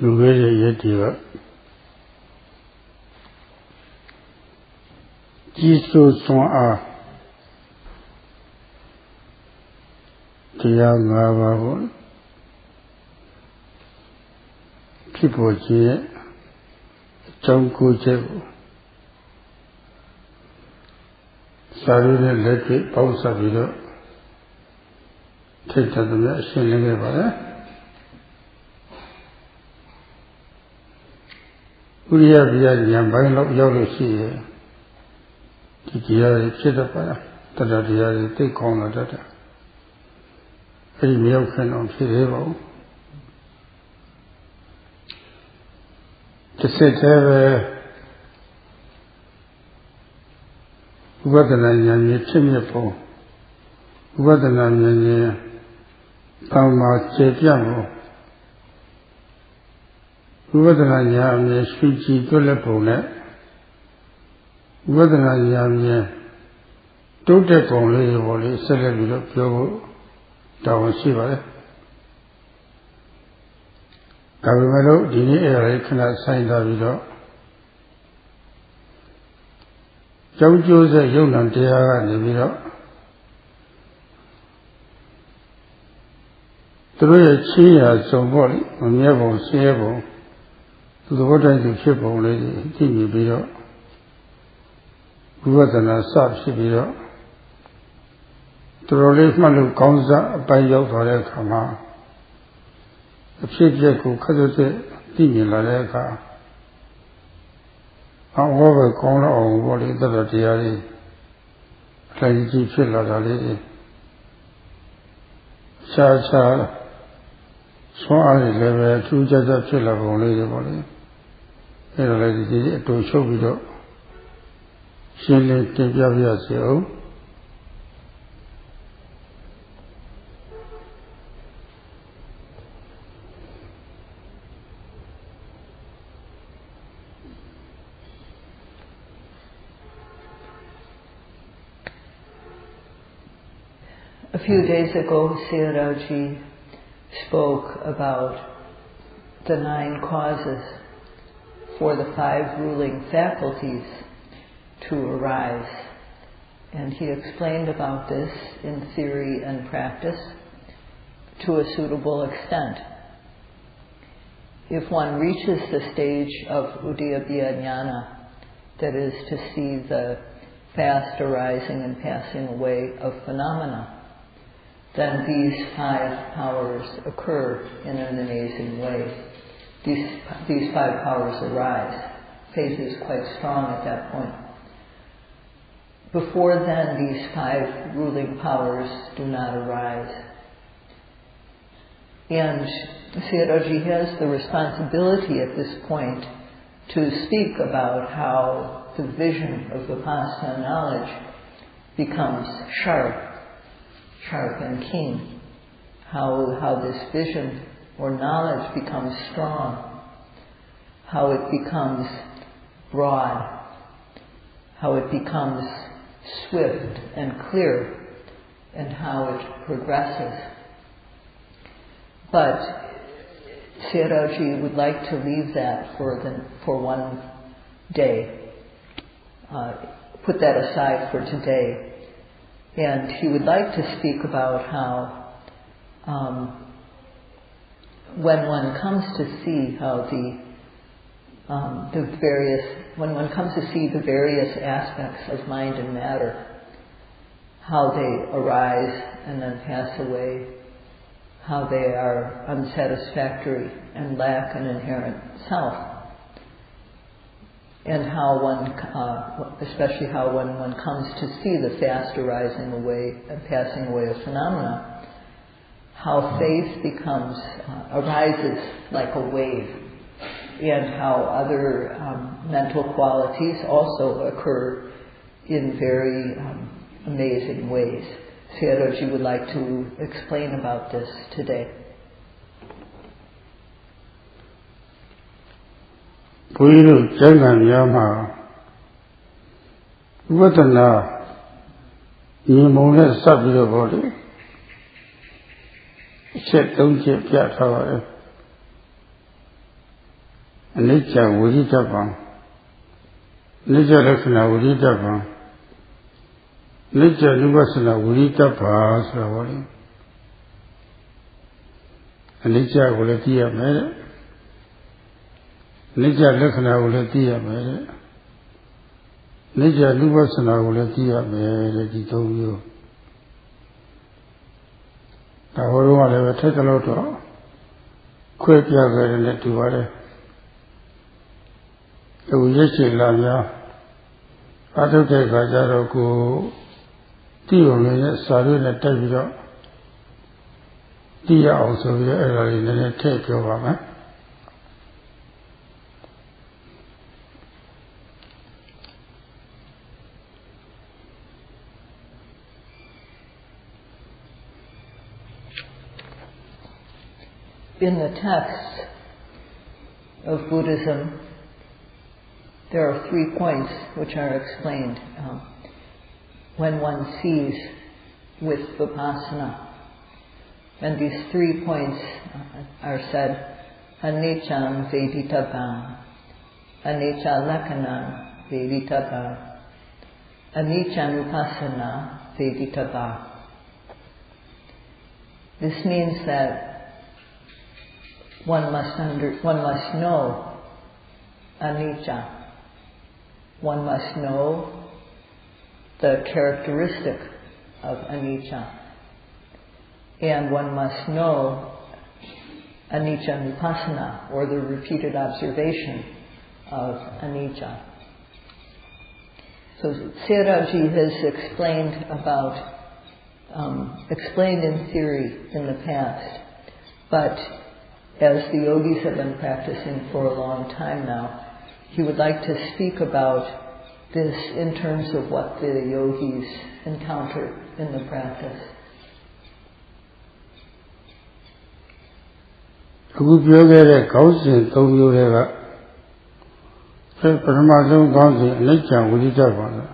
Lugere Yetiva Jisu Swa Tia Gava People Jie John Kujev Sarire Leti Pausa Vido Take the Shinning Uriya Biya Bailo Yolusi Titia Chitapa Tadadia take on the data. A milkin on Fidevo. To sit there, Wadananya Chimipo, Wadananya Tama Chepiamo, Wadananya Switchy Tulepone, Wadananya Tote only celebrate Pio Down Shiva. Gavimero, Dini Ere cannot sign the video. Jojo's a young and dear and the video. Through a cheer so body, on Yabo, Seabo, to the water to ship only, Timmy video. Who was an assault video. To relieve Manu Gonza by your Kama. The Chipja who cut Timmy Laleka. However, corner or what is the Diari. Planty Chilla. Cha. So I live 2 judges of Chilla only the body. To show video. She let Timpia. A few days ago, Sayadawgyi spoke about the 9 causes for the 5 ruling faculties to arise. And he explained about this in theory and practice to a suitable extent. If one reaches the stage of Udayabhya Jnana, that is to see the fast arising and passing away of phenomena, then these 5 powers occur in an amazing way. These 5 powers arise. Faith is quite strong at that point. Before then, these 5 ruling powers do not arise. And Sayadawgyi has the responsibility at this point to speak about how the vision of Vipassana knowledge becomes sharp and keen, how this vision or knowledge becomes strong, how it becomes broad, how it becomes swift and clear, and how it progresses. But Sayadawgyi would like to leave that for one day, put that aside for today. And he would like to speak about how when one comes to see how when one comes to see the various aspects of mind and matter, how they arise and then pass away, how they are unsatisfactory and lack an inherent self, and how especially how when one comes to see the fast arising away and passing away of phenomena, how faith arises like a wave, and how other mental qualities also occur in very amazing ways. Sayadawgyi would like to explain about this today. Puilu Jangan Yama Vatana Nimona Sabio body Set don't get Piataway Anicca Vuditapam, Anicca Lakshana Vuditapam, Anicca Nupasana Vuditapa Sravali, Anicca Vulatia Mere, Anicca Lakshana Vulatia Mere, Anicca Nupasana Vulatia Mere, Ditoyu. The whole one ever take a lot of quick younger and let you worry. The Wishi Lamia, I don't take a Jaroko, Tio minutes, Sarin and Tabida. Tia also be early in the take over. In the texts of Buddhism, there are 3 points which are explained when one sees with vipassana. And these 3 points are said, anicca veditabam, anicca lakkhana veditabam, anicca nupassana veditabam. This means that one must know anicca. One must know the characteristic of anicca. And one must know anicca nupassana, or the repeated observation of anicca. So Sayadawgyi has explained in theory in the past, but as the yogis have been practicing for a long time now, he would like to speak about this in terms of what the yogis encounter in the practice. Who get a cousin, told you ever. Paramazon Gonzi, Nature with each other.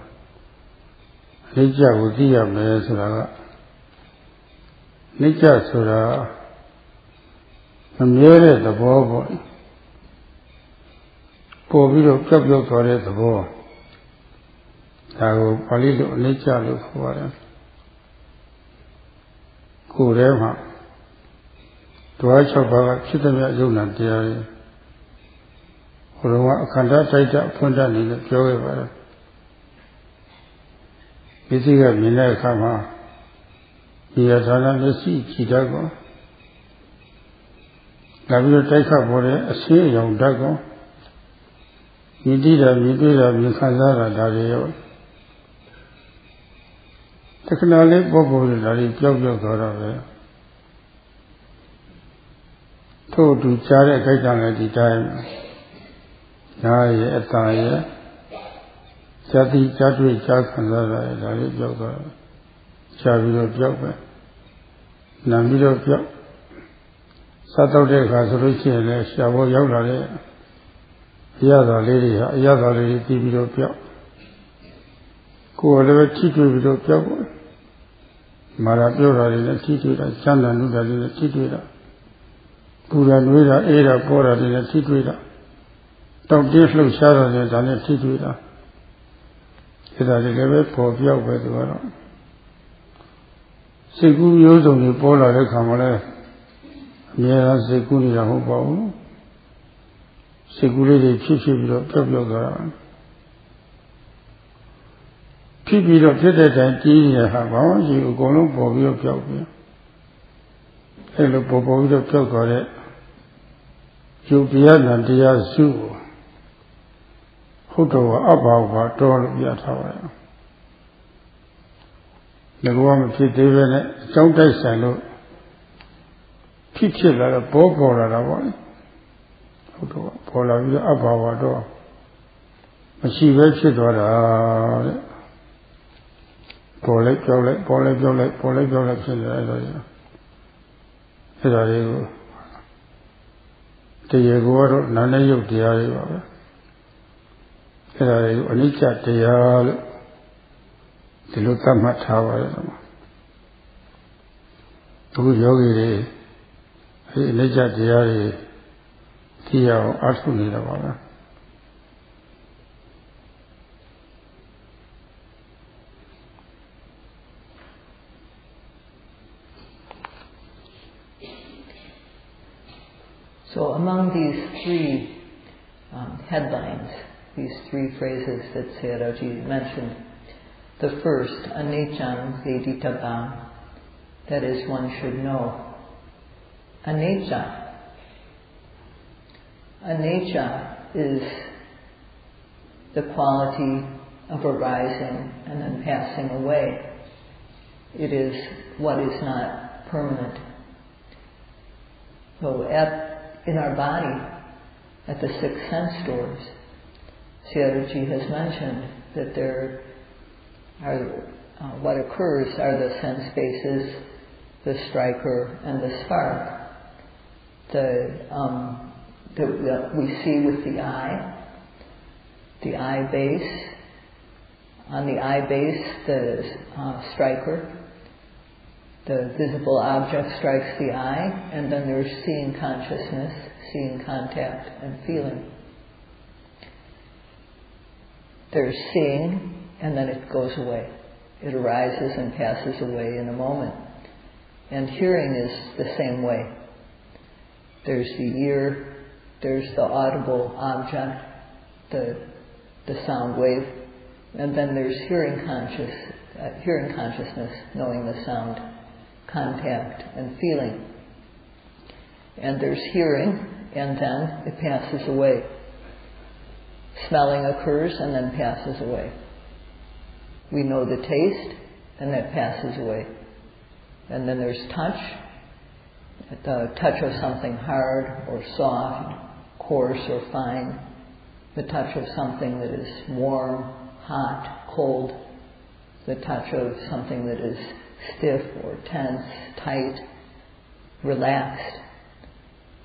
Nature with the Mesra. Nature Sura. Mere the boy. Poor widow kept your toilet the boy. I will Palito nature look for him. Kurema. To I shall buy Chitamia Yuna, dear. Or conduct I put down in the Joe. You think of Mina Kama. He has another sea, Chidago. Have you take up for a sea young dago? You did a Mikazara Dario. Technically, Bobo Dari Jojo Gorave. Told to Chare Kaitan at the time. Naya Ataya. Sati Chatri Chakanzara Dari Jogo. Chaviro Jogo. Namiro Jogo. Saturday Casolucci and Shavo Yoga. Yada lady, TV Pio. Go over Titu Pio. Marapura in a Titu, Chanda Nuda in a Titu. Pura Nuda, Ada Pora in a Titu. Don't different shadows than a Titu. It has a level for Pio with the world. Sigu used on the Pola de Camale. Mera Seguri Rahobo. Seguri Chichibilo, Pablo. Pibilo Petet and Tina Hava, you go no Bobio Pio. Hello, Bobio Pio. You be an dear Sue. Huto about all of your tower. The woman said, don't I say, Picture like a bobo or a one. Pola will up our door. But she wakes it or Polek, the Yagoro, Nana Yu Diari. Anicca Dial, the Lutama Tower. Who yogi. Nature Diari, Tiao Asuni Lavana. So among these three headlines, these three phrases that Sayadawgyi mentioned, the first, Anicca Veditava, that is, one should know. Anicca. Anicca is the quality of arising and then passing away. It is what is not permanent. So in our body, at the six sense doors, Sayadawgyi has mentioned that there are what occurs are the sense bases, the striker, and the spark. That we see with the eye base. On the eye base, the striker, the visible object strikes the eye, and then there's seeing consciousness, seeing contact, and feeling. There's seeing, and then it goes away. It arises and passes away in a moment. And hearing is the same way. There's the ear, there's the audible object, the sound wave, and then there's hearing consciousness, knowing the sound, contact, and feeling. And there's hearing, and then it passes away. Smelling occurs and then passes away. We know the taste, and that passes away. And then there's touch, the touch of something hard or soft, coarse or fine, the touch of something that is warm, hot, cold, the touch of something that is stiff or tense, tight, relaxed.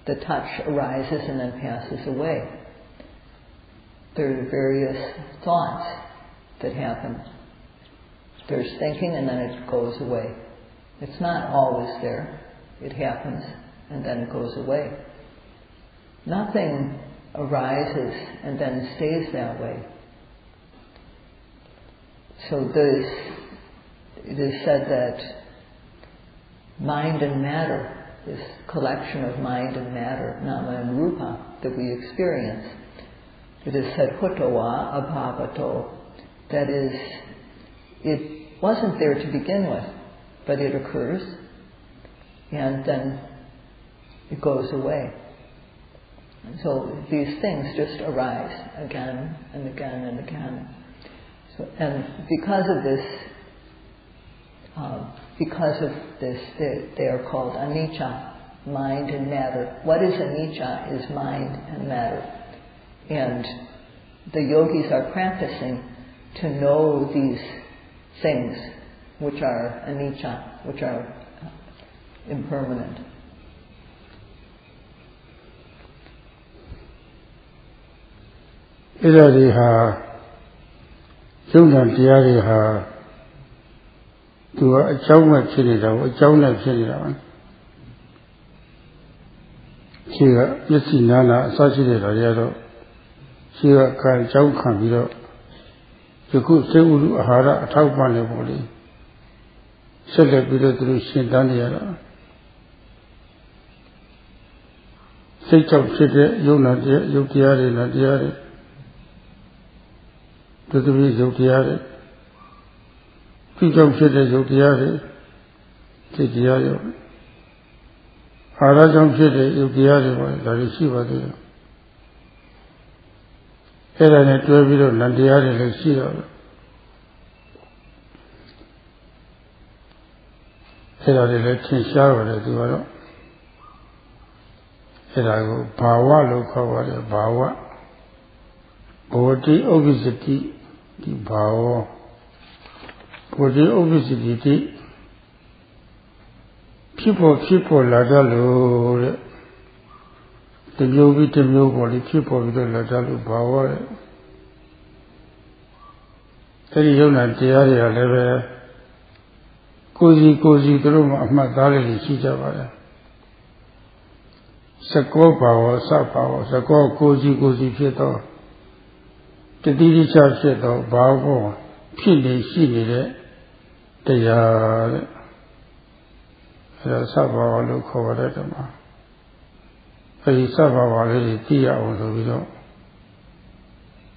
The touch arises and then passes away. There are various thoughts that happen. There's thinking and then it goes away. It's not always there. It happens and then it goes away. Nothing arises and then stays that way. So it is said that mind and matter, this collection of mind and matter, nama and rupa, that we experience, it is said hutowa abhavato, that is, it wasn't there to begin with, but it occurs, and then it goes away. And so these things just arise again and again and again. So, and because of this, they are called anicca, mind and matter. What is anicca is mind and matter. And the yogis are practicing to know these things which are anicca, which are impermanent. Idariha Yungan Diariha to a Joma Chilida, a Jona Chilida. She got Yasinana, Sajida, she got Jaukamiro. You could say Hara, a Taupane body. Celebrated through Shindaniara. Six of Chile, Yutiari, Nadiari. To the Yutiari. Two of Chile, Yutiari, Tidiario. Harajam Chile, Yutiari, that is Shiva there. Era ne 12 ပြီးတော့နန္တရားတွေလည်းရှိတော့အဲ့ဒါတွေလည်းသင်ရှားပါတယ်သူကတော့အဲ့ဒါကိုဘာဝလို့ခေါ်ပါတယ်ဘာဝဘောတိဥပ္ပစ္စတိဒီဘာဝဘောတိဥပ္ပစ္စတိတိဖြစ်ပေါ်လာတတ်လို့တဲ့တမျိုးပြီးတမျိုးပေါ်လေးဖြစ်ပေါ်ပြီးတော့လာတတ်လို့ဘာဝတဲ့အဲ့ဒီယုံနာတရားတွေကလည်းပဲကိုယ်စီသူတို့မှအမှတ်သားလေးရှိကြပါတယ် Sako power, sub power, Sako gojiဖြစ်သောတတိတိကျဖြစ်သောဘာဝဖြစ်နေရှိနေတဲ့တရားတဲ့အဲဒါစဘာဝလို့ခေါ်တဲ့ဓမ္မအဲဒီစဘာဝလေးတွေသိရအောင်ဆိုပြီးတော့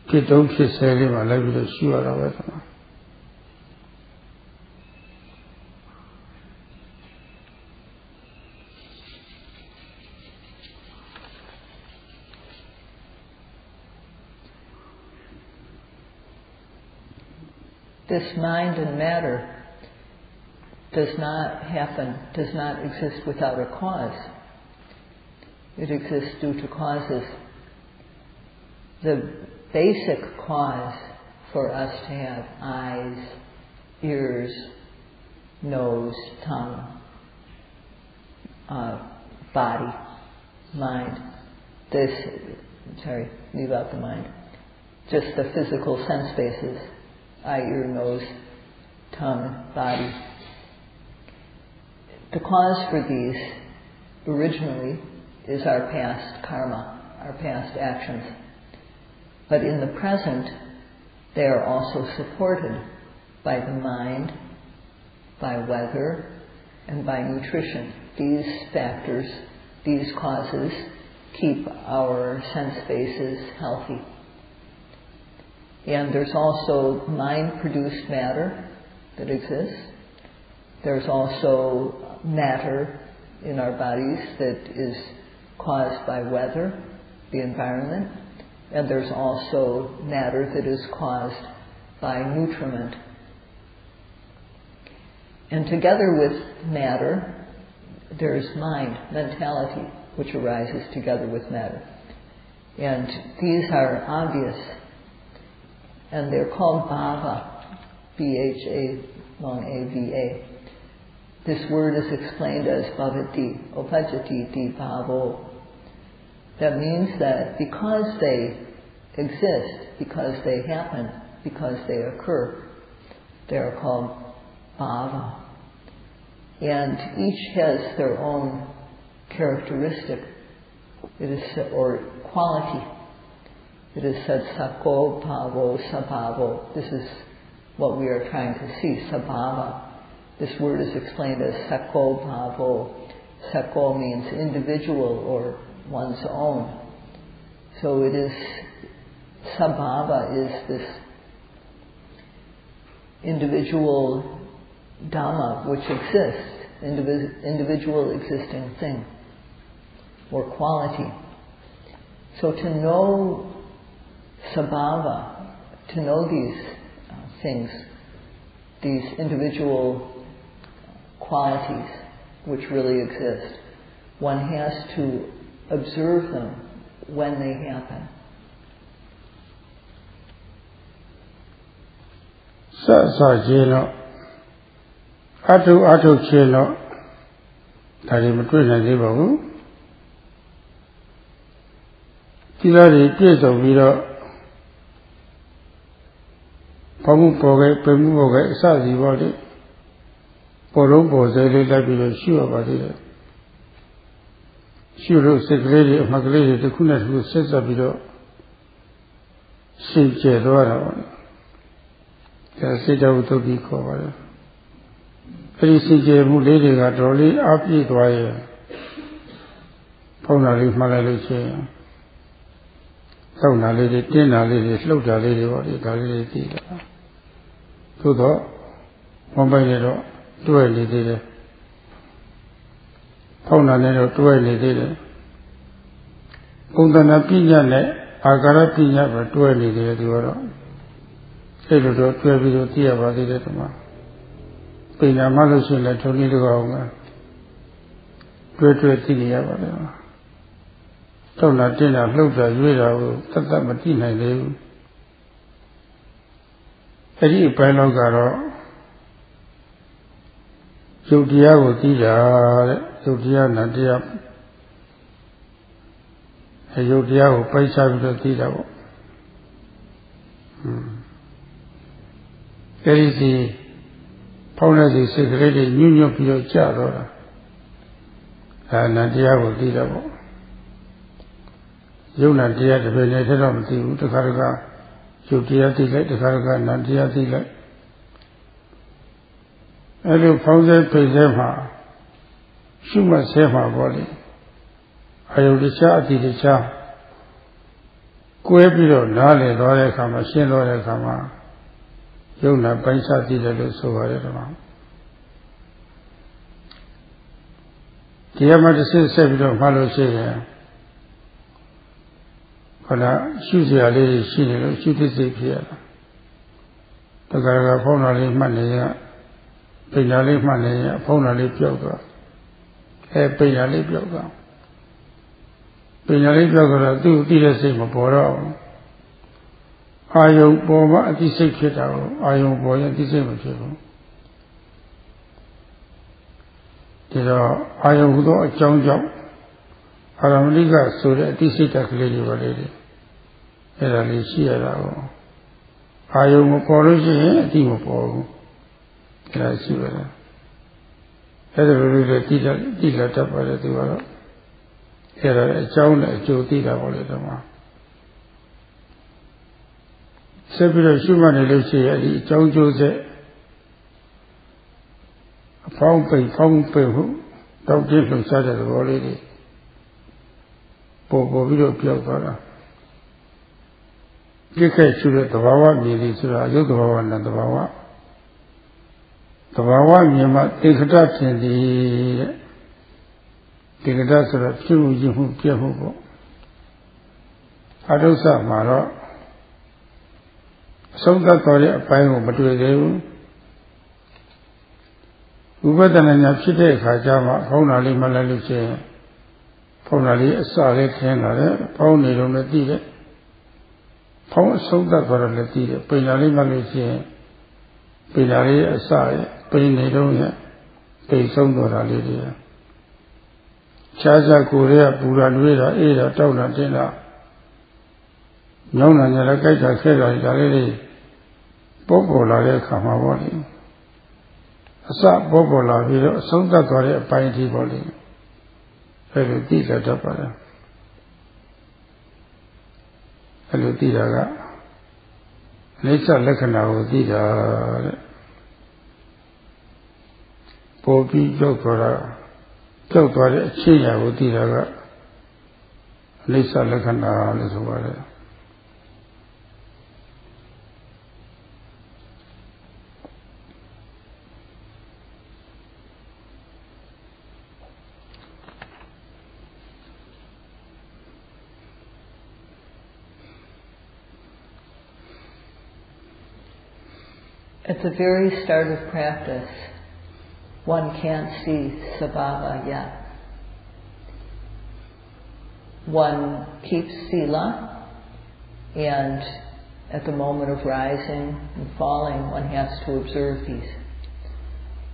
ဖြစ်တုံးဖြစ်ဆဲလေးမှာလိုက်ပြီးတော့ရှုရတာပဲဓမ္မThis mind and matter does not exist without a cause. It exists due to causes. The basic cause for us to have eyes, ears, nose, tongue, body, mind. Leave out the mind. Just the physical sense bases. Eye, ear, nose, tongue, body. The cause for these originally is our past karma, our past actions. But in the present, they are also supported by the mind, by weather, and by nutrition. These factors, these causes, keep our sense bases healthy. And there's also mind-produced matter that exists. There's also matter in our bodies that is caused by weather, the environment. And there's also matter that is caused by nutriment. And together with matter, there's mind, mentality, which arises together with matter. And these are obvious. And they're called bhava, B-H-A, long A-V-A. This word is explained as bhavati, opajati ti bhavo. That means that because they exist, because they happen, because they occur, they are called bhava. And each has their own characteristic, or quality. It is said sako, bhavo, sabhavo. This is what we are trying to see, sabhava. This word is explained as sako, bhavo. Sako means individual or one's own. So it is, sabhava is this individual Dhamma which exists, individual existing thing or quality. So to know sabhava, to know these things, these individual qualities which really exist, one has to observe them when they happen. Sa jino atu chino dari mutwe na di ba hu ဒီသားတွေပြည့်စုံပြီးတော့ဘောမှုပေါ်ခဲ့ပြမှုပေါ်ခဲ့အစစီပေါ်လေပေါ်လုံးပေါ်စေလေးလိုက်ပြီးတော့ရှုရပါသေးတယ်ရှုလို့စိတ်ကလေးတွေအမှတ်ကလေးတွေတစ်ခုနဲ့တစ်ခုဆက်ဆက်ပြီးတော့ရှင်းကျက်သွားတာပေါ့ဒါစိတ်တော်သုတ်ပြီးခေါ်ပါတယ်အဲဒီရှင်းကျက်မှုလေးတွေကတော်လေးအပြည့်သွားရဲ့ဖုံးတာလေးမှတ်လိုက်လို့ရှိရင် ဆောက်တာလေးတွေတင်းတာလေးတွေလှုပ်တာလေးတွေပေါ့ဒီဒါလေးတွေသိတာသို့တော့ဘုံပိုက်နေတော့တွဲနေသေးတယ်ဖောင်းတာနဲ့တော့တွဲနေသေးတယ်ပုံသဏ္ဍာန်ပြညာနဲ့အာကာရပြညာပဲတွဲနေသေးတယ်ဒီတော့အဲ့လိုတော့တွဲပြီးတော့သိရပါသေးတယ်ဒီမှာပိဏာမလို့ရှိရင်လည်းထုံနည်းတကောင်းကတွဲသိနေရပါတယ် ဆောက်တာတင်းတာလှုပ်တာရွေးတာကိုသတ်သတ်မသိနိုင်သေးဘူးအဲ့ဒီအပိုင်းတော့ကတော့ယုတ်တရားကိုသိတာတဲ့ယုတ်တရားနတရားယုတ်တရားကိုပိုက်ချပြီးတော့သိတာပေါ့အဲ့ဒီစီဖောင်းတဲ့စီစိတ်ကလေးတွေညွတ်ညွတ်ပြီးတော့ကြာတော့တာဒါနတရားကိုသိတာပေါ့ Yuna Dia the Venetum, the Karaga, Judia Tillet, the Karaga, Nadia Tillet. And you found that Pezema, she must save her body. I will discharge the child. Quebilo, Nale, Lore Kama, Shin Lore Kama, Yuna Paisa Tillet, so whatever. The Amadis said, Malo say, Kona, shoes a lady, she is here. The Garaga Ponali Mania, Pinali Mania, Ponali Pioga, a Pinali Pioga. Pinali Pioga, do the same of Boro. I own Boma at the secret, I own boy at the same people. I own a John Job. Aramliga stood at the seat of Lady Valley. Erali Sayadaw. I own a policy and a team of all. Can I see whether? Either dealer top by the Tivara. Era a John a Jotida Voletama. Several Schumann and Lucy at the John Jose. A found pay, don't give from such as the volley. Bobo Piotara. Get to the Tawa, meaning to Yogawa and the Bawa. The Bawa, Yama, take it up in the Gadasa, two Yihu Piahubo. Adosa Mara. Some that are a pine of material. Ubadan and Yapsite, Kajama, Honali Malaluce. Ponali, a solid hand, pony on the dealer. Pon so that for a dealer, Pinali Malaysia, Pinali a side, Pinadonia, Pay some or a lady. Chaza Korea, Buranweda, Ada, Tona, Tina. Nona Yalakaita, Kera, Yalili, Bobola, Kamawani. A sap Bobola, so that for a piney body. Hello, Tita Tapara. Hello, Tita. Let's look at our Tita. Poppy Jokora. Jokora, China, Tita. Let's look at our little water. At the very start of practice, one can't see sabhava yet. One keeps sila, and at the moment of rising and falling, one has to observe these.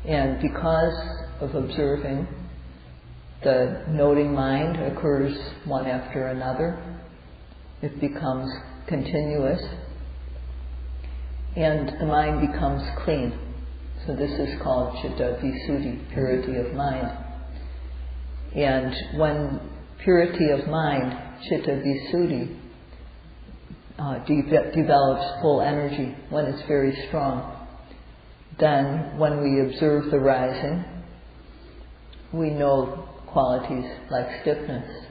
And because of observing, the noting mind occurs one after another. It becomes continuous. And the mind becomes clean. So this is called chitta visuddhi, purity of mind. And when purity of mind, chitta visuddhi, develops full energy, when it's very strong, then when we observe the rising, we know qualities like stiffness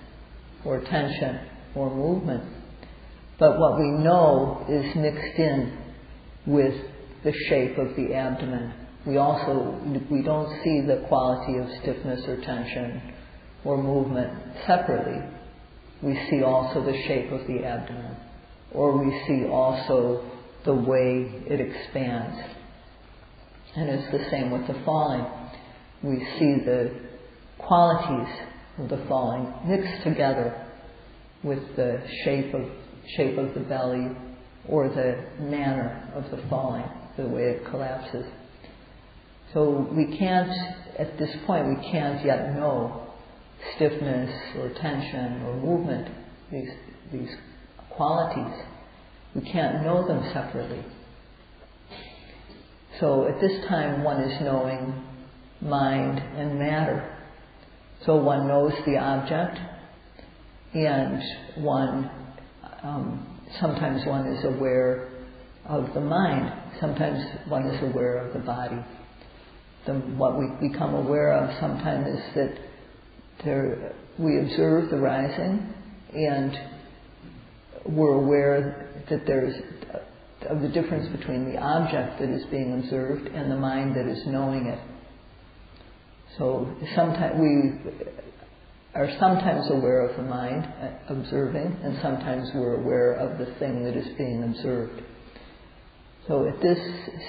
or tension or movement. But what we know is mixed in with the shape of the abdomen. We don't see the quality of stiffness or tension or movement separately. We see also the shape of the abdomen, or we see also the way it expands. And it's the same with the falling. We see the qualities of the falling mixed together with the shape of the belly, or the manner of the falling, the way it collapses. So we can't, at this point, we can't yet know stiffness or tension or movement, these qualities. We can't know them separately. So at this time, one is knowing mind and matter. So one knows the object, and one, sometimes one is aware of the mind, sometimes one is aware of the body. What we become aware of sometimes is that we observe the rising, and we're aware that there's of the difference between the object that is being observed and the mind that is knowing it. So sometimes we are sometimes aware of the mind observing, and sometimes we're aware of the thing that is being observed. So at this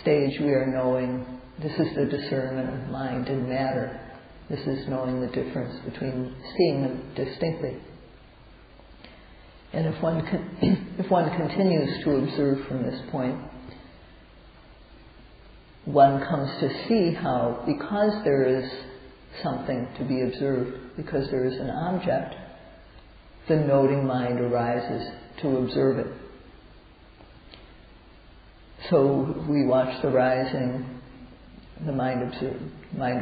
stage we are knowing, this is the discernment of mind and matter. This is knowing the difference between seeing them distinctly. And if one continues to observe from this point, one comes to see how, because there is something to be observed, because there is an object, the noting mind arises to observe it. So we watch the rising, the mind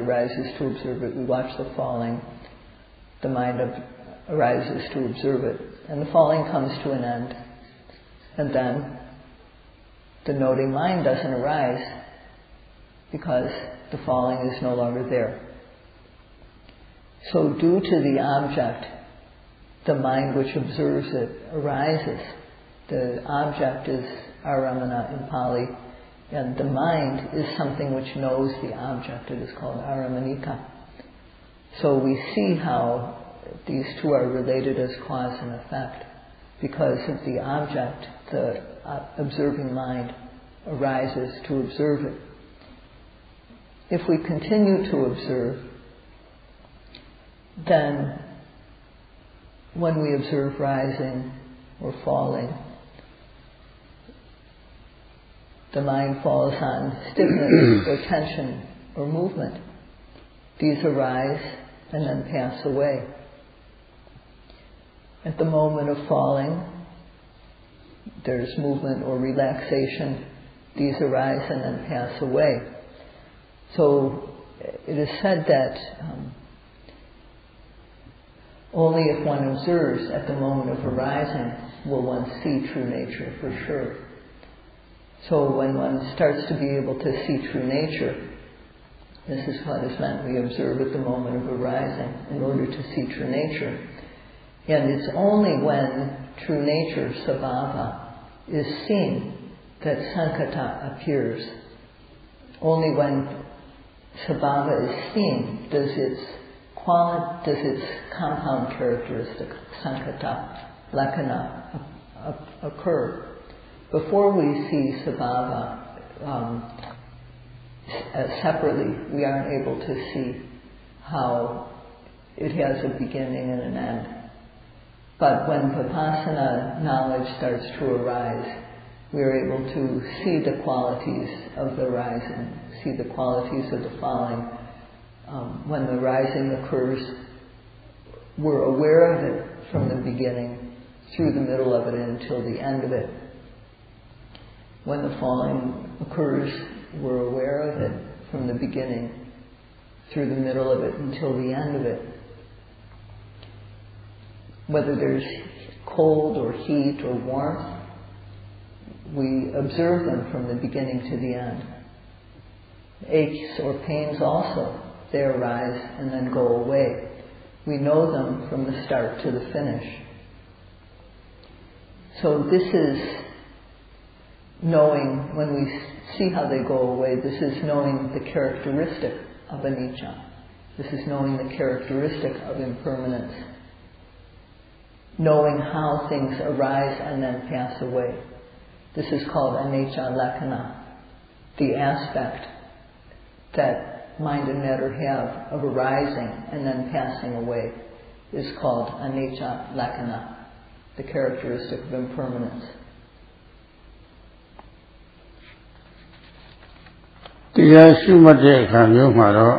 arises to observe it. We watch the falling, the mind arises to observe it. And the falling comes to an end. And then the noting mind doesn't arise because the falling is no longer there. So due to the object, the mind which observes it arises. The object is aramana in Pali, and the mind is something which knows the object. It is called aramanika. So we see how these two are related as cause and effect. Because of the object, the observing mind arises to observe it. If we continue to observe, then when we observe rising or falling, the mind falls on stiffness or tension or movement. These arise and then pass away. At the moment of falling, there's movement or relaxation. These arise and then pass away. So it is said that only if one observes at the moment of arising will one see true nature for sure. So when one starts to be able to see true nature, this is what is meant. We observe at the moment of arising in order to see true nature. And it's only when true nature, sabhava, is seen that sankata appears. Only when sabhava is seen does its compound characteristic, sankata, lakkhana, occur. Before we see sabhava separately, we aren't able to see how it has a beginning and an end. But when vipassana knowledge starts to arise, we are able to see the qualities of the rising, see the qualities of the falling. When the rising occurs, we're aware of it from the beginning, through the middle of it, until the end of it. When the falling occurs, we're aware of it from the beginning, through the middle of it, until the end of it. Whether there's cold or heat or warmth, we observe them from the beginning to the end. Aches or pains also, they arise and then go away. We know them from the start to the finish. So this is knowing, when we see how they go away, this is knowing the characteristic of anicca. This is knowing the characteristic of impermanence. Knowing how things arise and then pass away. This is called anicca lakkhana. The aspect that mind and matter have of arising and then passing away is called anicca lakkhana, the characteristic of impermanence.တရားရှိမှတ်တဲ့အခါမျိုးမှာတော့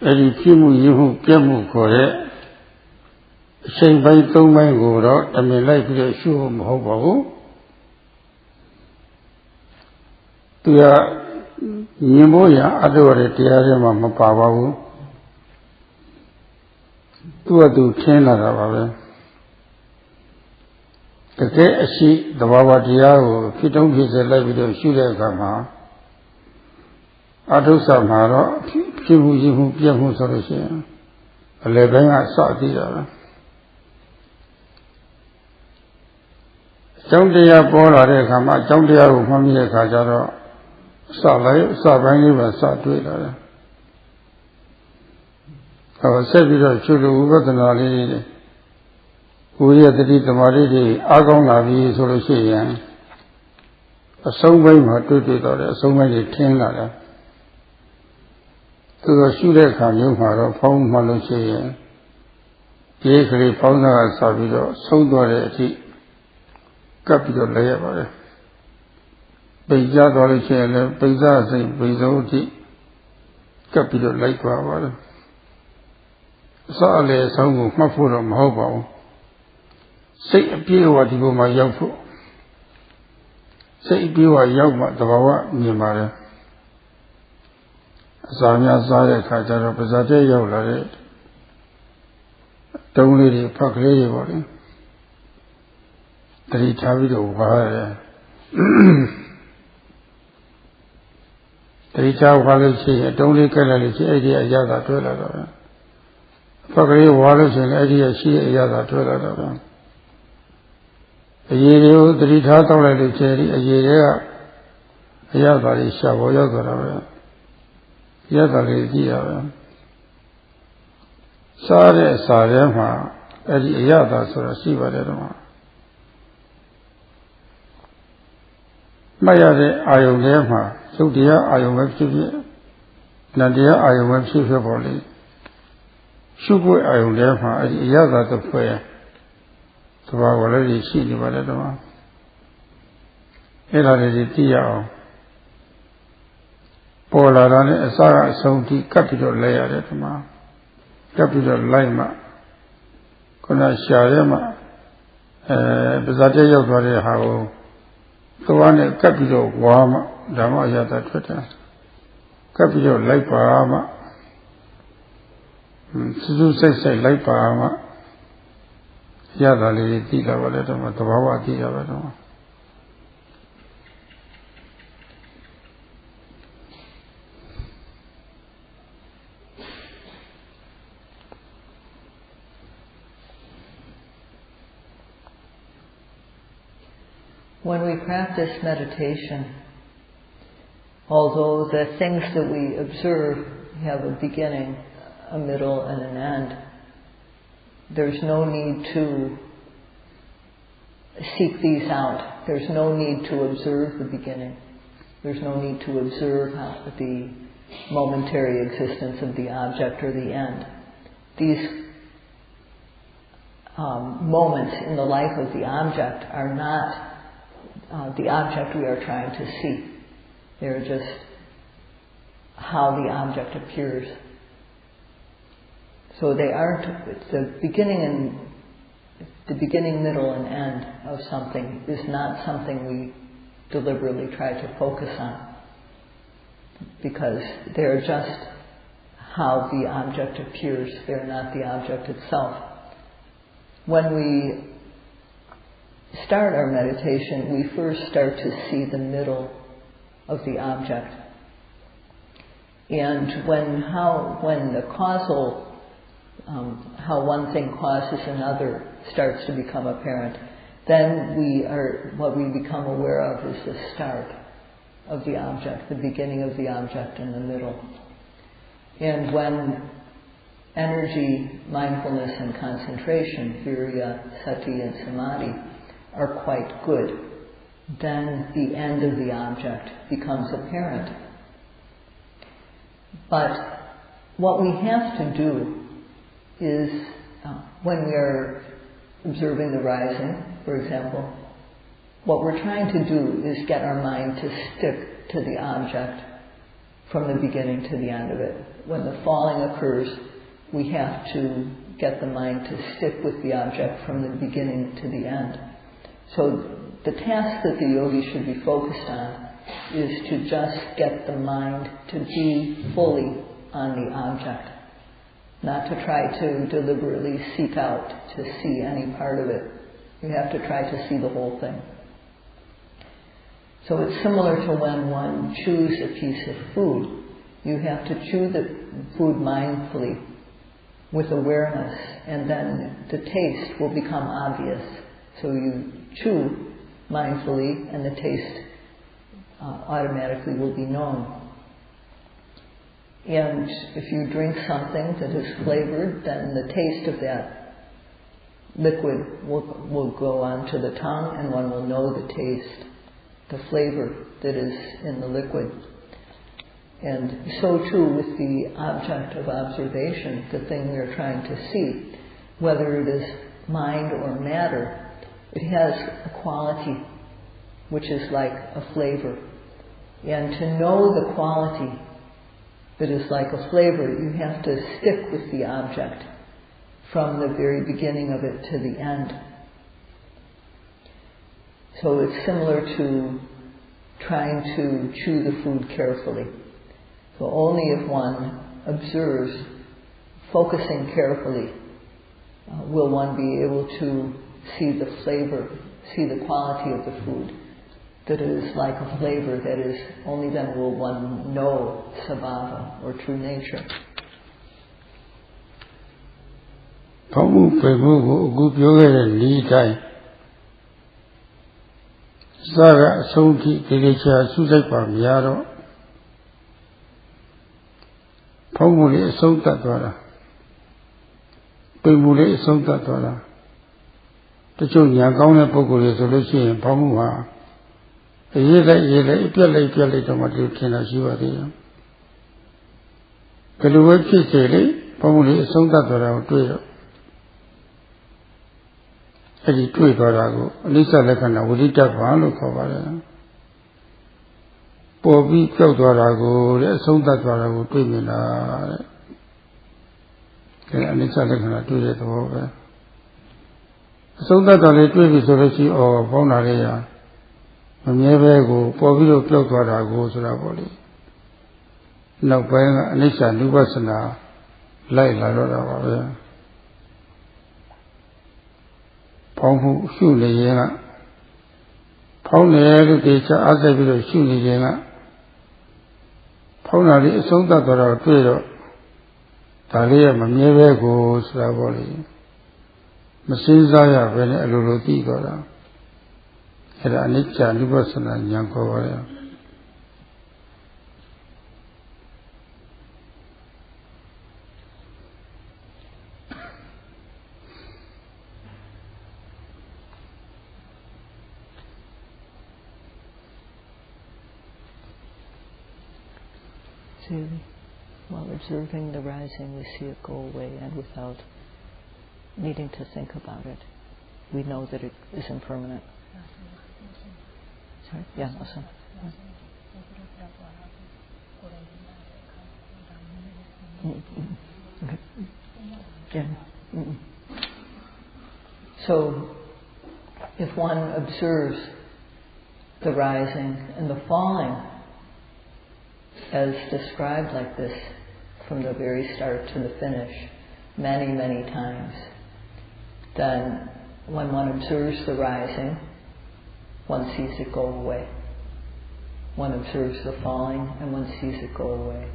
အဲဒီဖြစ်မှုရင်းမှုပြတ်မှုခေါ်တဲ့အချိန်ပိုင်း၃ပိုင်းကိုတော့တမင်လိုက်ပြီးတော့ရှုဖို့မဟုတ်ပါဘူးသူကမြင်ဖို့ရအပ်တော်တဲ့တရားတွေမှာမပါပါဘူး tu Tina Rava. The gay she, the Baba Diao, if you don't use a level of Shulekama, Adusa Maro, Pimu Piamu Solution, a Lebena Sadia. Jondia Bola Rekama, Jondia Mamia Kajaro, Sabani was Satwila. I was said to Chulu Vatanali, we had the Maridi, Agona, Solution, a song way Matuti, so many 10 letter. To the Shuleka Yumaro, Pong Malusia, Yakri Pona Savido, Sodoreti. Capital layer. Beja Dolce, Beza, Bezoti, capital like power. Sale, some of Mafurum, Hobo. Say a pew what you my young. Say you are young, the Bawa, Nimara. Samia Zaya Kajara Pesate Yola. Don't let it pack lady body. Three Tavido Vare. Three Tavido, don't look at it, idea Yada Tola. Fakri Wallace and idea she Yada Tola. A year, three Tatola Cherry, a year, Yada is Shavo Yada. Yada Lidia. Sare Sarema, Eddie Yada Sorasiva. Maya Ayolema, so dear Ayomepsi, Nadia Ayomepsi Boli. Sugar Ayolema, Yada the prayer. So I already see the Valadama. Ella Tia Paula Rane, Sara Saudi, capital layer at Ma, capital Lima, Kona Sharema, Bezatea Vare Hao. The one capital Wama, Dhamma Yata Twitter, capital Laiparama, Suzu say Laiparama, Yada Lady Valetama, the Bawa Dia. When we practice meditation, although the things that we observe have a beginning, a middle, and an end, there's no need to seek these out. There's no need to observe the beginning. There's no need to observe the momentary existence of the object or the end. These moments in the life of the object are not the object we are trying to see. They're just how the object appears. So they aren't the beginning, middle, and end of something is not something we deliberately try to focus on, because they're just how the object appears. They're not the object itself. When we start our meditation, we first start to see the middle of the object. And when the causal, how one thing causes another starts to become apparent, then what we become aware of is the start of the object, the beginning of the object and the middle. And when energy, mindfulness and concentration, virya, sati and samadhi, are quite good, then the end of the object becomes apparent. But what we have to do is, when we are observing the rising, for example, what we're trying to do is get our mind to stick to the object from the beginning to the end of it. When the falling occurs, we have to get the mind to stick with the object from the beginning to the end. So the task that the yogi should be focused on is to just get the mind to be fully on the object. not to try to deliberately seek out to see any part of it. You have to try to see the whole thing. So it's similar to when one chews a piece of food. You have to chew the food mindfully with awareness, and then the taste will become obvious. So you chew mindfully and the taste automatically will be known. And if you drink something that is flavored, then the taste of that liquid will go onto the tongue, and one will know the taste, the flavor that is in the liquid. And so too with the object of observation, the thing we are trying to see, whether it is mind or matter, it has a quality which is like a flavor. And to know the quality that is like a flavor, you have to stick with the object from the very beginning of it to the end. So it's similar to trying to chew the food carefully. So only if one observes, focusing carefully, will one be able to see the flavor, see the quality of the food, that is like a flavor, that is, only then will one know sabhava, or true nature. ဘောမှုပေမှုကိုအခုပြောခဲ့တဲ့ဤတိုင်းစကအဆုံးထိဒီလိုချာဆုစိတ်ပါမရတော့ဘောမှုလေးအဆုံးသတ်သွားတာပေမှုလေးအဆုံးသတ်သွားတာတချို့ညာကောင်းတဲ့ပုဂ္ဂိုလ်တွေဆိုလို့ရှိရင်ဘောမှုဟာရေးလိုက်ပြက်လိုက်တော့မှဒီထင်တာရှိပါသေးတယ်ဘယ်လိုပဲဖြစ်စေလေဘောမှုလေးအဆုံးသတ်သွားတာကိုတွေ့တော့အဲ့ဒီတွေ့သွားတာကိုအနိစ္စလက္ခဏာဝိရိတ္တဘာလို့ခေါ်ပါတယ်ပေါ်ပြီးကြောက်သွားတာကိုတဲ့အဆုံးသတ်သွားတာကိုတွေ့မြင်တာတဲ့ဒါအနိစ္စလက္ခဏာတွေ့တဲ့သဘောပဲအဆုံးသတ်တာလေးတွေ့ပြီဆိုလို့ရှိရင်ဘောင်းတာလေးရမမြဲပဲကိုပေါ်ပြီးတော့ကြောက်သွားတာကိုဆိုတာပေါ့လေနောက်ပိုင်းကအနိစ္စနုပဿနာလိုက်လာတော့တာပါပဲဖောင်းမှုရှုနေရင်ကဖောင်းတယ်လို့တေချာအားစိတ်ပြီးတော့ရှုနေရင်ကဖောင်းတာလေးအဆုံးသတ်သွားတော့တွေ့တော့ဒါလေးကမမြဲပဲကိုဆိုတာပေါ့လေမစင်းစားရပဲနဲ့အလိုလိုသိသွားတာအဲ့ဒါအနိစ္စနုပဿနာဉာဏ်ခေါ်ပါလေ While observing the rising, we see it go away, and without needing to think about it, we know that it is impermanent. Sorry? Yeah, awesome. Okay. Yeah. So, if one observes the rising and the falling, as described like this from the very start to the finish, many, many times, then when one observes the rising, one sees it go away. One observes the falling and one sees it go away.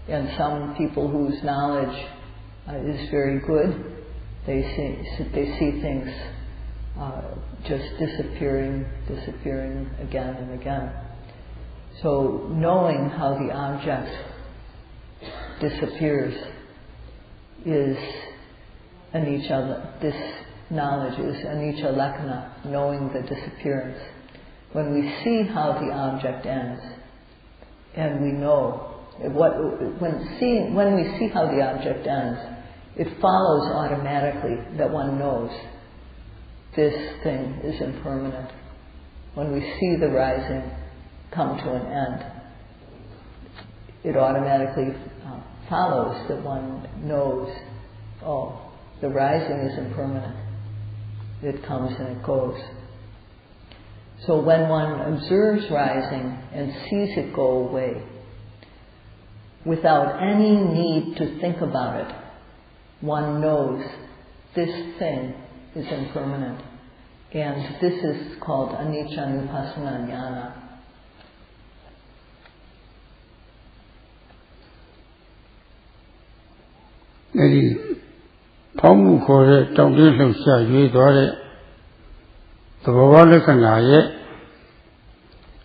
And some people whose knowledge is very good, they see things just disappearing again and again. So knowing how the object disappears is anicca. This knowledge is anicca lakkhana, knowing the disappearance. When we see how the object ends, and we know when we see how the object ends, it follows automatically that one knows this thing is impermanent. When we see the rising come to an end, it automatically follows that one knows, the rising is impermanent. It comes and it goes. So when one observes rising and sees it go away, without any need to think about it, one knows this thing is impermanent. And this is called anicca-nupassana jnana. Pamu kore tawde hlauxia yue twa de thobbawa lakkana ye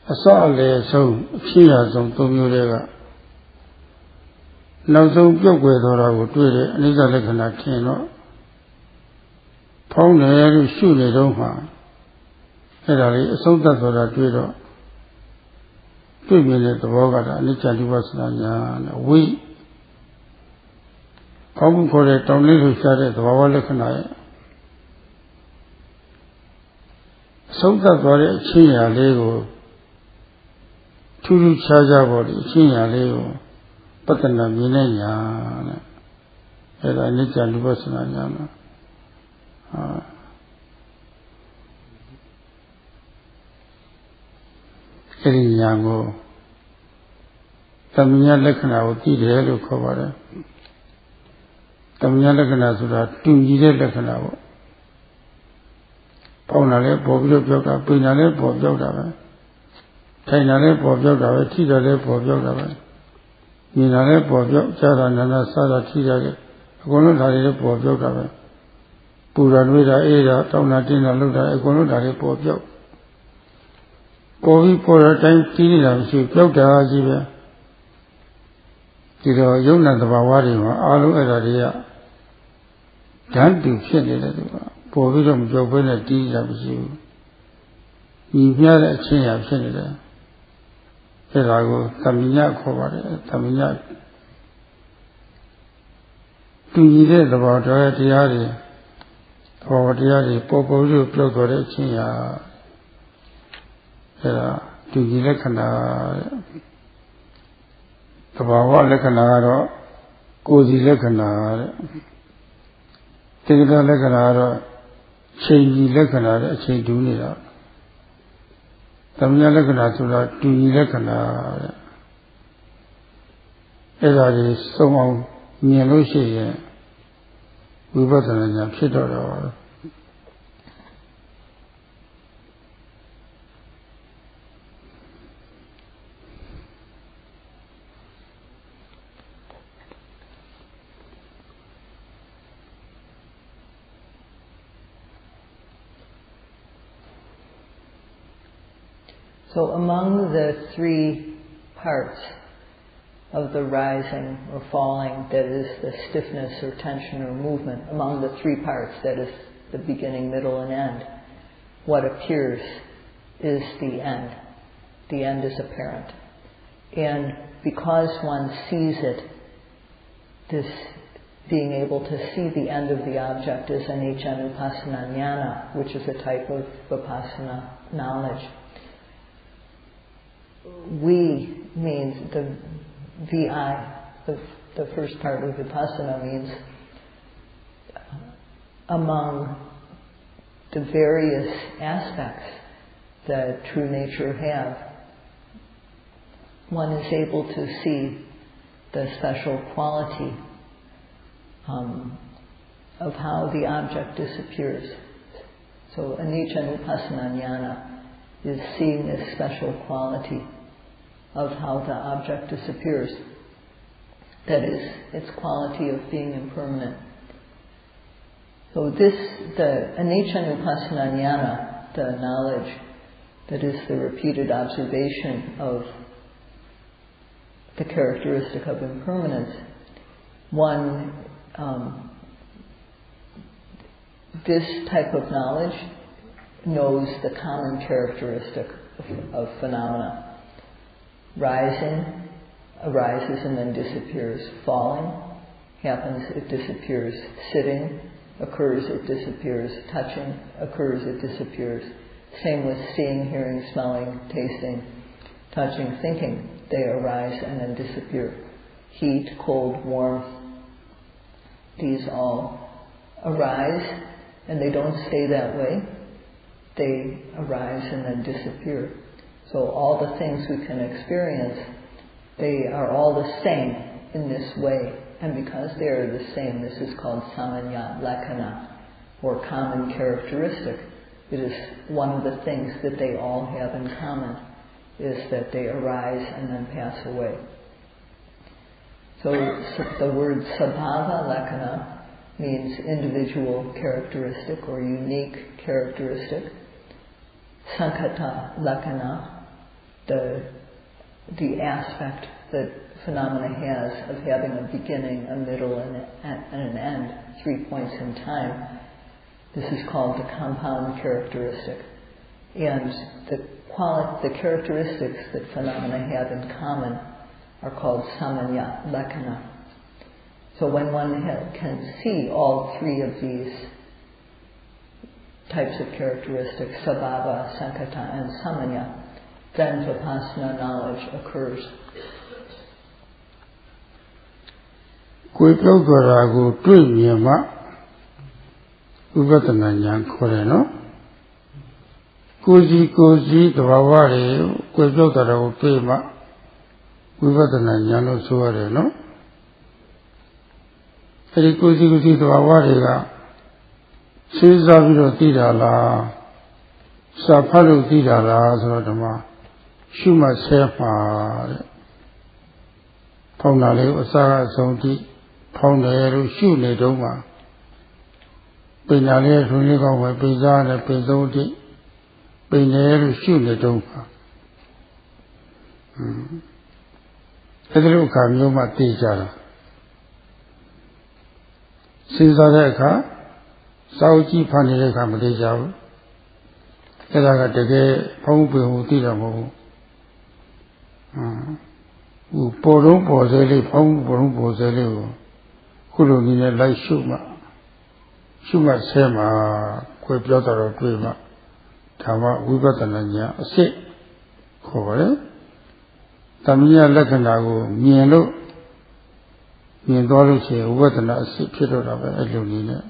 asa ale song achhiya song 3 မျိုးတွေကနောက်ဆုံးပြုတ်ကွယ်သွားတာကိုတွေ့တဲ့အနိစ္စလက္ခဏာထင်တော့ဖောင်းတယ်လို့ရှုနေတော့မှအဲ့ဒါလေးအဆုံးသတ်သွားတာတွေ့တော့တွေ့မြင်တဲ့သဘောကဒါအနိစ္စဒုပ္ပစနာညာနဲ့ဝိဖောင်းမှုခေါ်တဲ့တောင်းလေးလို့ရှားတဲ့သဘာဝလက္ခဏာရဲ့အဆုံးသတ်သွားတဲ့အချင်းရာလေးကိုထူးထူးခြားခြားပေါ်ဒီအချင်းရာလေးကိုပတ္တနာမြင်တဲ့ညာနဲ့အဲ့ဒါအနိစ္စဒုပ္ပစနာညာမှာအဲ့ဒီညာကိုသမညာလက္ခဏာကိုသိတယ်လို့ခေါ်ပါတယ်သမညာလက္ခဏာဆိုတာတူညီတဲ့လက္ခဏာပေါ့ပေါင်းတာလည်းပေါ်ပြီးတော့ပြောတာပိန်တာလည်းပေါ်ပြောတာပဲထိုင်တာလည်းပေါ်ပြောတာပဲထိတာလည်းပေါ်ပြောတာပဲမြင်တာလည်းပေါ်ပြောကြားတာနာနာစားတာထိတာလည်းအကုန်လုံးဒါတွေလည်းပေါ်ပြောတာပဲပူတာနှွေးတာအေးတာတောင်းတာတင်းတာလှုပ်တာအကုန်လုံးဒါတွေပေါ်ပြောပေါ်ပြီးပေါ်တဲ့အတိုင်းတီးနေတာမရှိပြောတာကြီးပဲဒီတော့ယုံနာသဘာဝတွေမှာအားလုံးအဲ့ဒါတွေကဓာတ်တူဖြစ်နေတယ်သူကပေါ်ပြီးတော့မပြောဘဲနဲ့တီးတာမရှိဘူးညီမျှတဲ့အချင်းရာဖြစ်နေတယ်အဲ့ဒါကိုသမညခေါ်ပါတယ်သမညတူညီတဲ့သဘောတရားတွေပေါ်တရားတွေပေါ်ပေါ်လို့ပြောကြတဲ့အချင်းရာအဲ့ဒါတူညီလက္ခဏာသဘာဝလက္ခဏာကတော့ကိုယ်စီလက္ခဏာတဲ့တေကလက္ခဏာကတော့ချိန်ကြီးလက္ခဏာတဲ့အချိန်တူးနေတာသမညာလက္ခဏာဆိုတာတူညီလက္ခဏာတဲ့အဲ့ဒါကြီးစုံအောင်မြင်လို့ရှိရင်ဝိပဿနာဉာဏ်ဖြစ်တော့ So among the 3 parts of the rising or falling, that is the stiffness or tension or movement, among the 3 parts, that is the beginning, middle, and end, what appears is the end. The end is apparent. And because one sees it, this being able to see the end of the object is anicca-nupassana jnana, which is a type of vipassana knowledge. We means the VI, the first part of Vipassana means among the various aspects that true nature have, one is able to see the special quality of how the object disappears. So anicca-nupassana jnana is seeing this special quality of how the object disappears. That is, its quality of being impermanent. So the anicca-nupassana jnana, the knowledge that is the repeated observation of the characteristic of impermanence, this type of knowledge knows the common characteristic of phenomena. Rising arises and then disappears. Falling happens, it disappears. Sitting occurs, it disappears. Touching occurs, it disappears. Same with seeing, hearing, smelling, tasting, touching, thinking. They arise and then disappear. Heat, cold, warmth, these all arise and they don't stay that way. They arise and then disappear. So all the things we can experience, they are all the same in this way. and because they are the same, this is called samanya lakkhana, or common characteristic. It is one of the things that they all have in common, is that they arise and then pass away. So the word sabhava lakkhana means individual characteristic or unique characteristic. Sankhata lakkhana, the aspect that phenomena has of having a beginning, a middle, and an end, 3 points in time. This is called the compound characteristic. And the characteristics that phenomena have in common are called samanya lakkhana. So when one can see all three of these types of characteristics, sabhava, sankhata, and samanya, then vipassana knowledge occurs. ကိုယ်ပြောကြတာကိုတွေ့မြင်မှဥပဒနာဉာဏ်ခေါ်တယ်နော်ကိုယ်စီသဘာဝတွေကိုယ်ပြောကြတာကိုတွေ့မှဝိပဿနာဉာဏ်လို့ဆိုရတယ်နော်အဲဒီကိုယ်စီသဘာဝတွေကစဉ်းစားပြီးတော့သိတာလားစာဖတ်လို့သိတာလားဆိုတော့ဓမ္မရှုမှတ်ဆဲမှာတဲ့ဖောင်းတာလေးကိုအစားအဆုံးထိဖောင်းတယ်လို့ရှုနေတော့မှပညာလေးဆွေးနွေးကောင်းပဲပိစားနဲ့ပိဆုံးထိပင်တယ်လို့ရှုနေတော့မှအဲဒီလိုအခါမျိုးမှသိကြတာစဉ်းစားတဲ့အခါစောင့်ကြည့်ဖန်နေတဲ့အခါမသိကြဘူးအဲဒါကတကယ်ဖုံးပင်ကိုသိတာမဟုတ်ဘူးပေါ်တော့ပေါ်စေလေးဖုံးပေါ်စေလေးကိုခုလိုနည်းနဲ့လိုက်ရှုမှဆဲမှာခွေပြောတော့တွေ့မှဒါမှဝိပဿနာဉာဏ်အစစ်ခေါ်ပါတယ်။သမီးလက္ခဏာကိုမြင်သွားလို့ရှိရင်ဝိပဿနာအစစ်ဖြစ်တော့တာပဲအဲ့လိုနည်းနဲ့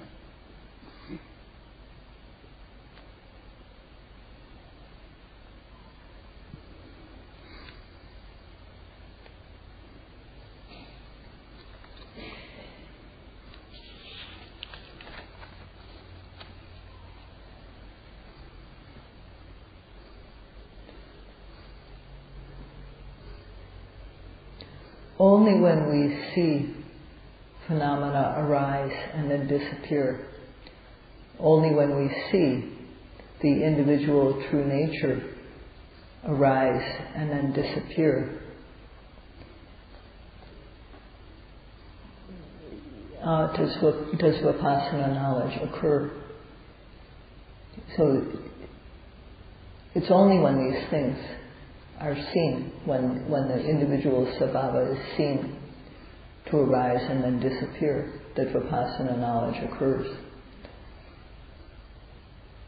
Only when we see phenomena arise and then disappear, only when we see the individual true nature arise and then disappear, does vipassana knowledge occur. So it's only when these things are seen, when the individual sabhava is seen to arise and then disappear, that vipassana knowledge occurs.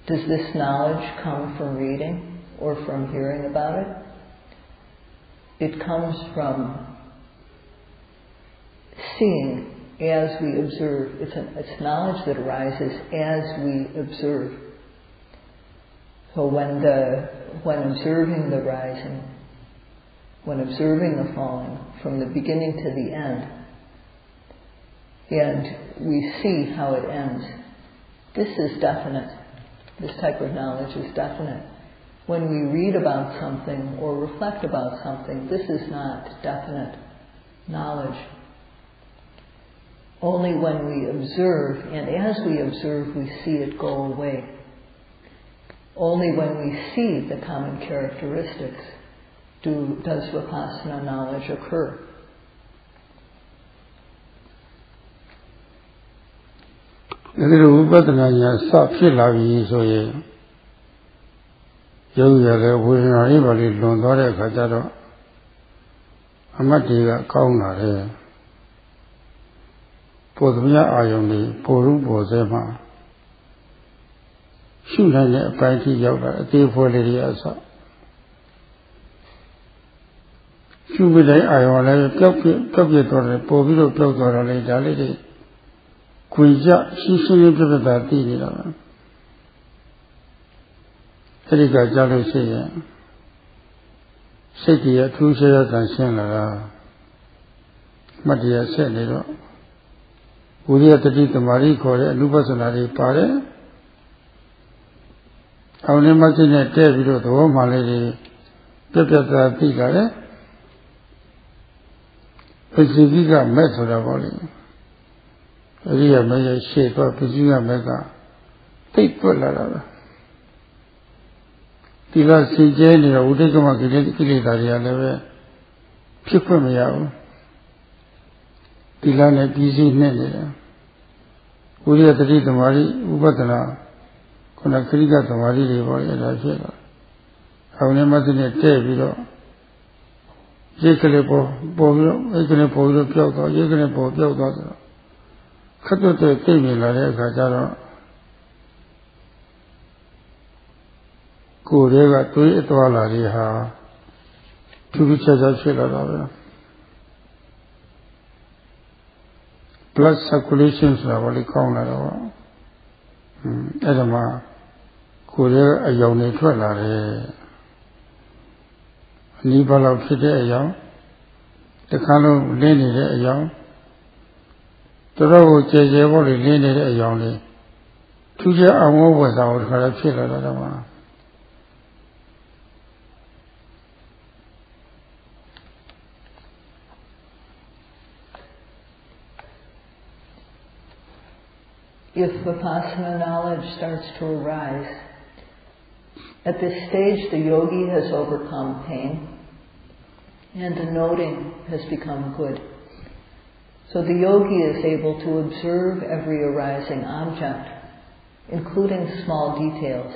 Does this knowledge come from reading or from hearing about it? It comes from seeing as we observe. It's knowledge that arises as we observe. So when observing the rising, when observing the falling from the beginning to the end, and we see how it ends, this is definite. This type of knowledge is definite. When we read about something or reflect about something, this is not definite knowledge. Only when we observe, and as we observe, we see it go away. Only when we see the common characteristics does vipassana knowledge occur. If vipassanaဉာဏ်စဖြစ်လာပြီဆိုရင်ယုံရတဲ့ဝေဒနာလေးပါလေးလွန်သွားတဲ့အခါကျတော့အမတ်တွေကကောင်းလာတယ်ပေါ်သမျှအာယုန်တွေပေါ်စေမှာရှုနိုင်တဲ့အပိုင်းထိရောက်လာအသေးဖွဲလေးတွေအစရှုမိတဲ့အာယုန်လည်းပျောက်ပြတ်သွားတယ်ပေါ်ပြီးတော့ပျောက်သွားတယ်လေဒါလေးတွေခွေကြရှင်းပြတ်တာသိနေတာပဲအဲဒီကကြားလို့ရှိရင်စိတ်ကြီးအထူးရှင်းရတန်ရှင်းလာတာမှတ်တရဆက်နေတော့ Uriya Tati Tamari Kore, Lupasanari Pare, Aunimagine David, the woman lady, Pepata Tigare, Pesiviga Method Body, Ria Maya Shape of Pesiga Mega, take Pullara. Tila Sijani, Udekama Kilitaria Leve, Pipamia, Tilane Pisi Nene, Uriya Tati Tamari, Ubatana, Konakriga Tamari, and I feel. Aunimagine David. Jekalepo, Ekalepo, Pioco, Ekalepo, Pioco. Kato te temi la Kajaro Kurega to it all Riha to which I feel plus circulations are only corner Edama Kurega a yoni twelare. Nibala of Fide a young, the Kano Lenny a young, the road Jayavoli Lenny a young. Tuja Amo was out for a pillar. If Vipassana knowledge starts to arise, at this stage the yogi has overcome pain and the noting has become good. So the yogi is able to observe every arising object, including small details,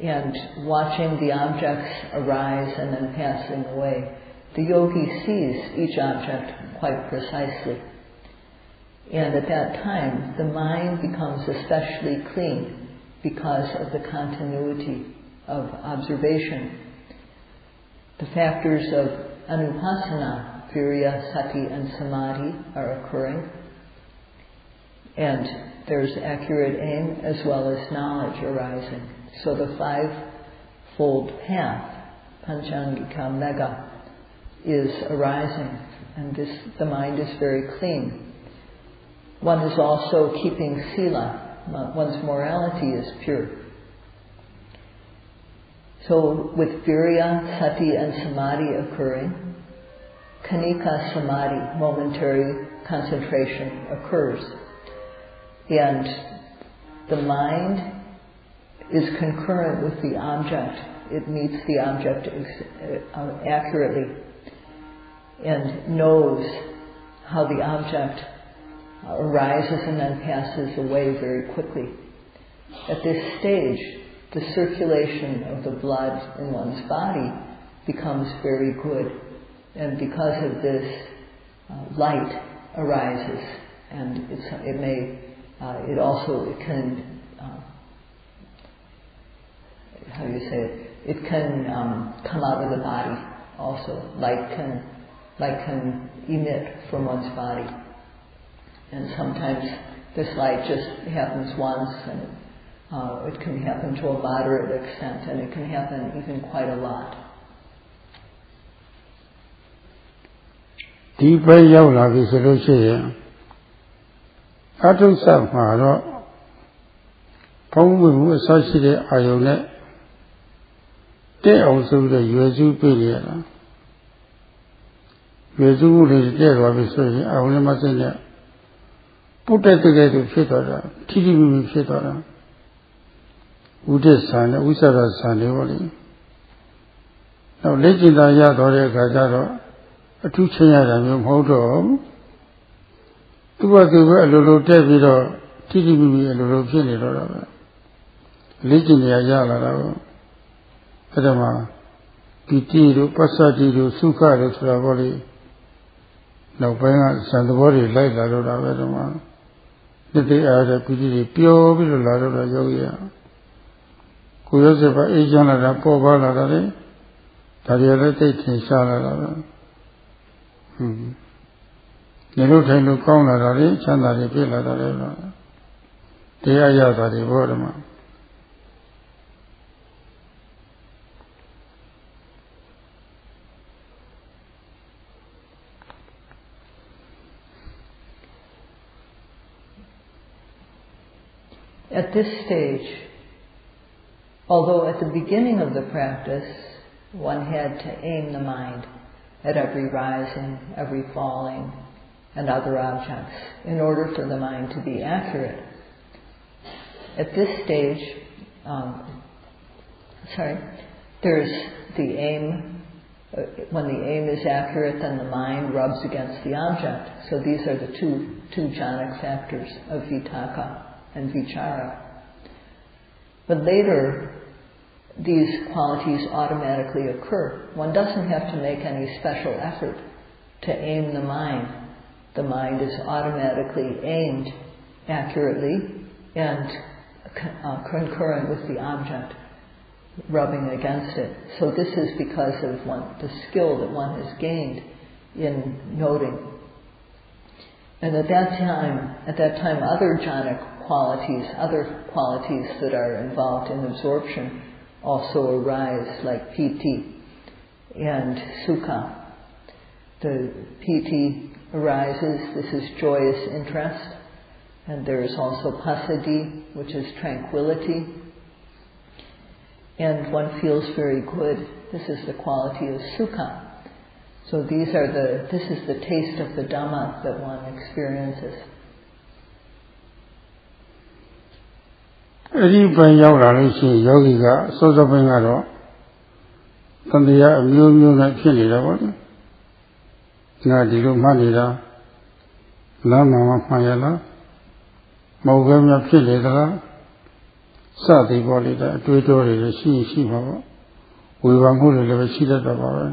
and watching the objects arise and then passing away. The yogi sees each object quite precisely. And at that time, the mind becomes especially clean because of the continuity of observation. The factors of anupassana, virya, sati, and samadhi are occurring. And there's accurate aim as well as knowledge arising. So the five-fold path, Panchangika Mega, is arising. And the mind is very clean. One is also keeping sila. One's morality is pure. So with virya, sati, and samadhi occurring, kanika samadhi, momentary concentration, occurs. And the mind is concurrent with the object. It meets the object accurately and knows how the object arises and then passes away very quickly. At this stage, the circulation of the blood in one's body becomes very good, and because of this, light arises, and it can how do you say it? It can come out of the body also. Light can emit from one's body. And sometimes this light just happens once, and it can happen to a moderate extent, and it can happen even quite a lot. Deep Yola Visolution Atu Samaro Pomu Sashi Ione they also the Yesu Pilia Yesu is there, obviously. I only must say put it together, Fitara, Tidi Fitara, Udesan, Usara Sandevoli. Now, legend Ayadore Gazaro, a two chayam Hodo, two was a little David, Tidi, a little Finny, legend Ayala, Adama, Pitiru, Passatiru, Sukara, Sravoli. Now, Panga Sandavori, like Ladora, that they are a pretty pure little Ladora Yogia. Kuyosepa Asiana, Povala, Tariala taking Shala. Nero Tenu Kona, Chandari Pila, they are Yatari Vodama. at this stage, although at the beginning of the practice, one had to aim the mind at every rising, every falling, and other objects in order for the mind to be accurate. At this stage, there's the aim. When the aim is accurate, then the mind rubs against the object. So these are the two jhanic factors of vitaka and vichara. But later, these qualities automatically occur. One doesn't have to make any special effort to aim the mind. The mind is automatically aimed accurately and concurrent with the object, rubbing against it. So this is because of the skill that one has gained in noting. And at that time, other jhanic qualities, other qualities that are involved in absorption also arise, like piti and sukha. The piti arises, this is joyous interest, and there is also passaddhi, which is tranquility, and one feels very good. This is the quality of sukha. So this is the taste of the Dhamma that one experiences. အဲ့ဒီပင်ရောက်လာလို့ရှိရင်ယောဂီကစောစောပိုင်းကတော့တန်တရားအမျိုးမျိုးနဲ့ဖြစ်နေတာပေါ့လေ။ငါဒီလိုမှတ်နေတာလမ်းမှာမှန်ရလားမဟုတ်ဘဲများဖြစ်နေသလားစသည်ပေါ်လေတဲ့အတွေးတောတွေရှိမှာပေါ့ဝေဘာမှုတွေလည်းပဲရှိတတ်တော့ပါပဲ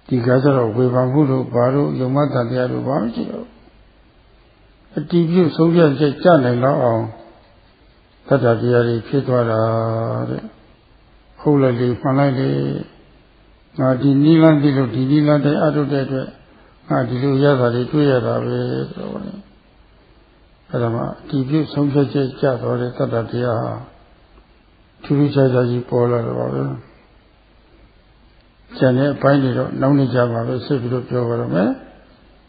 ဒီကကြတော့ဝေဘာမှုတို့ဘာလို့ယုံမတန်တရားတို့ဘာမှရှိတော့အတီးပြုတ်ဆုံးဖြတ်ချက်ကြနိုင်တော့အောင်တတ္တတရားတွေဖြစ်သွားတာတဲ့ဟုတ်လိုက်လေမှန်လိုက်လေငါဒီနိလန်းဒီလိုဒီနိလန်းတိုင်းအထုတ်တဲ့အတွက်ငါဒီလိုရတာတွေတွေ့ရတာပဲဆိုတော့အဲ့ဒါမှဒီပြုဆုံးဖြတ်ချက်ကြတော့တဲ့တတ္တတရားဟာထူးထူးခြားခြားကြီးပေါ်လာတော့ပါပဲကျန်တဲ့အပိုင်းတွေတော့နောက်နေကြပါပဲဆက်ပြီးတော့ပြောပါတော့မယ်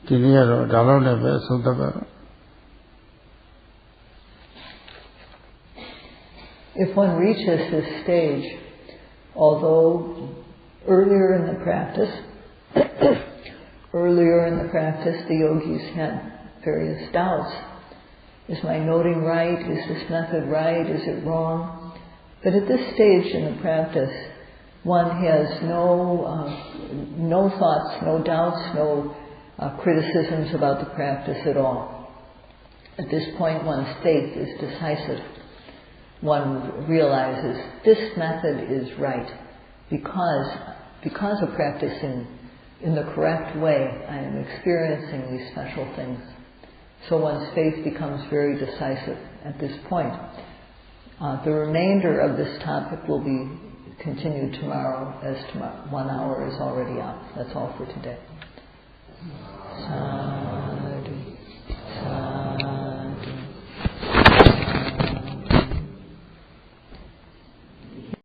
ဒီနေ့ကတော့ဒါလောက်နဲ့ပဲအဆုံးသတ်ပါတော့ If one reaches this stage, although earlier in the practice, the yogis had various doubts. Is my noting right? Is this method right? Is it wrong? But at this stage in the practice, one has no thoughts, no doubts, no criticisms about the practice at all. At this point, one's faith is decisive. One realizes this method is right because of practicing in the correct way, I am experiencing these special things. So one's faith becomes very decisive at this point. The remainder of this topic will be continued tomorrow, as 1 hour is already up. That's all for today.